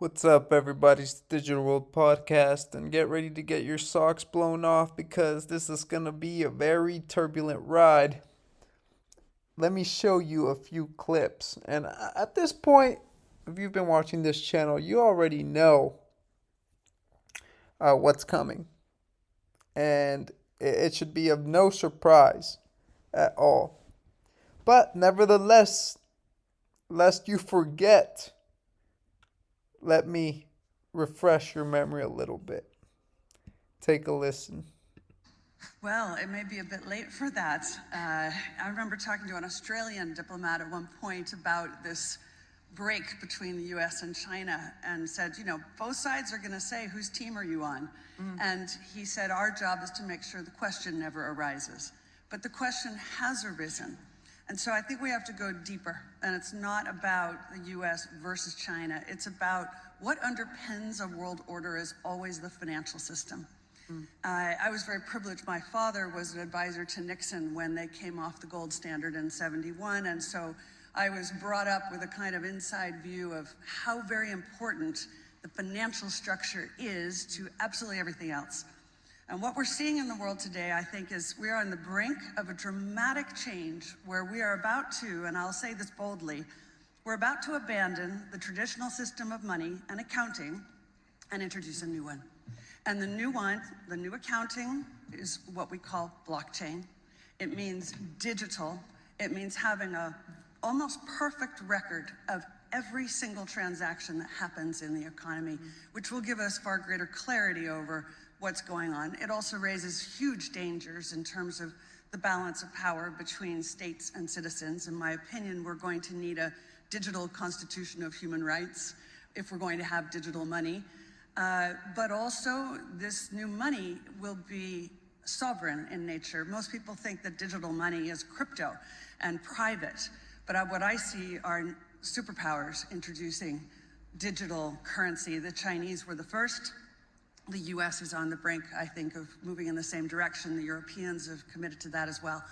What's up, everybody? It's the Digital World Podcast, and get ready to get your socks blown off because this is going to be a very turbulent ride. Let me show you a few clips. And at this point, if you've been watching this channel, you already know what's coming. And it should be of no surprise at all. But nevertheless, lest you forget, let me refresh your memory a little bit. Take a listen. Well, it may be a bit late for that. I remember talking to an Australian diplomat at one point about this break between the US and China and said, both sides are going to say, whose team are you on? And he said, our job is to make sure the question never arises. But the question has arisen. And so I think we have to go deeper. And it's not about the US versus China. It's about what underpins a world order is always the financial system. I was very privileged. My father was an advisor to Nixon when they came off the gold standard in '71. And so I was brought up with a kind of inside view of how very important the financial structure is to absolutely everything else. And what we're seeing in the world today, I think, is we are on the brink of a dramatic change where we are about to, and I'll say this boldly, we're about to abandon the traditional system of money and accounting and introduce a new one. And the new one, the new accounting, is what we call blockchain. It means digital. It means having a almost perfect record of every single transaction that happens in the economy, which will give us far greater clarity over what's going on. It also raises huge dangers in terms of the balance of power between states and citizens. In my opinion, we're going to need a digital constitution of human rights if we're going to have digital money. But also, this new money will be sovereign in nature. Most people think that digital money is crypto and private, but what I see are superpowers introducing digital currency. The Chinese were the first. The US is on the brink, I think, of moving in the same direction. The Europeans have committed to that as well.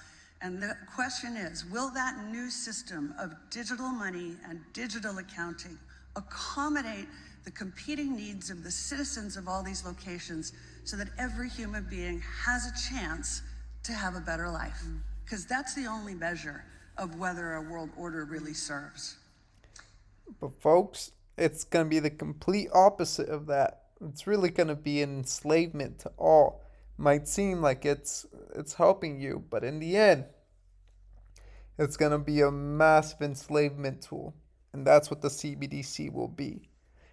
And the question is, will that new system of digital money and digital accounting accommodate the competing needs of the citizens of all these locations so that every human being has a chance to have a better life? Because that's the only measure of whether a world order really serves. But folks, it's going to be the complete opposite of that. It's really going to be an enslavement to all. Might seem like it's helping you, but in the end, it's going to be a massive enslavement tool. And that's what the CBDC will be.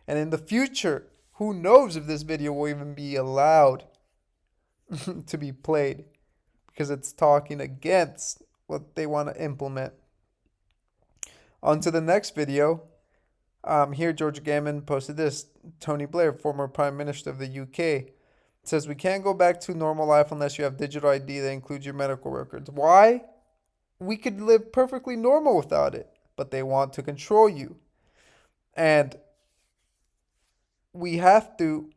And in the future, who knows if this video will even be allowed to be played because it's talking against what they want to implement. On to the next video. Here, George Gammon posted this. Tony Blair, former Prime Minister of the UK, says we can't go back to normal life unless you have digital ID that includes your medical records. Why? We could live perfectly normal without it, but they want to control you. And we have to,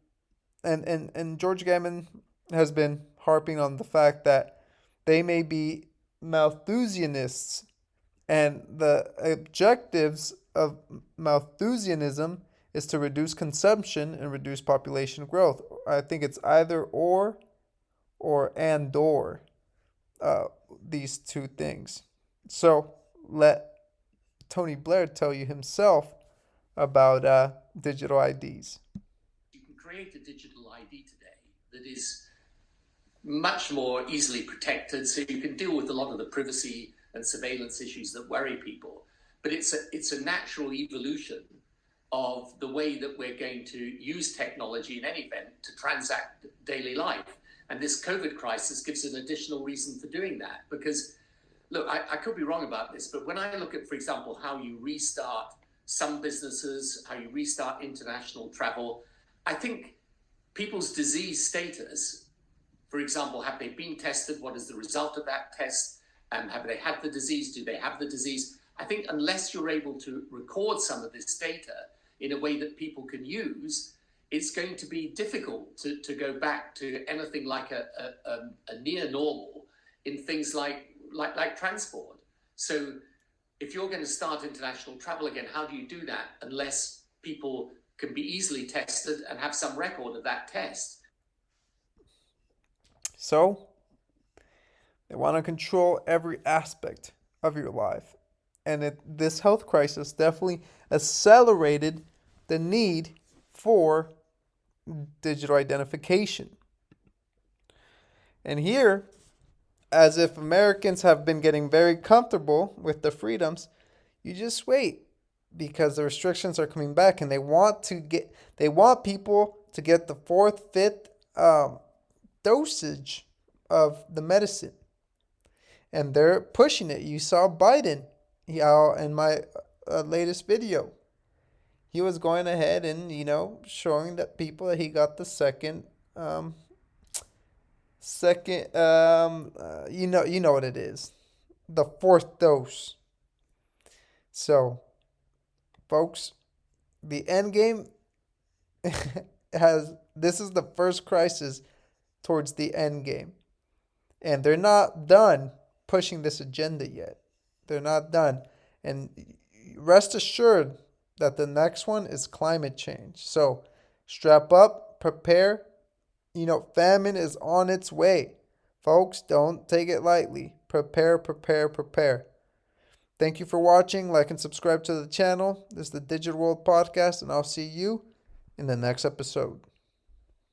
and George Gammon has been harping on the fact that they may be Malthusianists, and the objectives of Malthusianism is to reduce consumption and reduce population growth. I think it's either or and or these two things. So let Tony Blair tell you himself about digital IDs. You can create a digital ID today that is much more easily protected, so you can deal with a lot of the privacy and surveillance issues that worry people. But it's a natural evolution of the way that we're going to use technology in any event to transact daily life. And this COVID crisis gives an additional reason for doing that. Because, look, I could be wrong about this, but when I look at, for example, how you restart some businesses, how you restart international travel, I think people's disease status, for example, have they been tested? What is the result of that test? Have they had the disease? Do they have the disease? I think unless you're able to record some of this data in a way that people can use, it's going to be difficult to go back to anything like a near normal in things like transport. So if you're going to start international travel again, how do you do that unless people can be easily tested and have some record of that test. So, they want to control every aspect of your life. And this health crisis definitely accelerated the need for digital identification. And here, as if Americans have been getting very comfortable with the freedoms, you just wait because the restrictions are coming back and they want people to get the fourth, fifth dosage of the medicine. And they're pushing it. You saw Biden in my latest video. He was going ahead and showing that people that he got the second, what it is, the fourth dose. So, folks, the end game has this is the first crisis towards the end game, and they're not done pushing this agenda yet. They're not done, and rest assured that the next one is climate change. So, strap up, prepare. Famine is on its way. Folks, don't take it lightly. Prepare, prepare, prepare. Thank you for watching. Like and subscribe to the channel. This is the Digital World Podcast, and I'll see you in the next episode.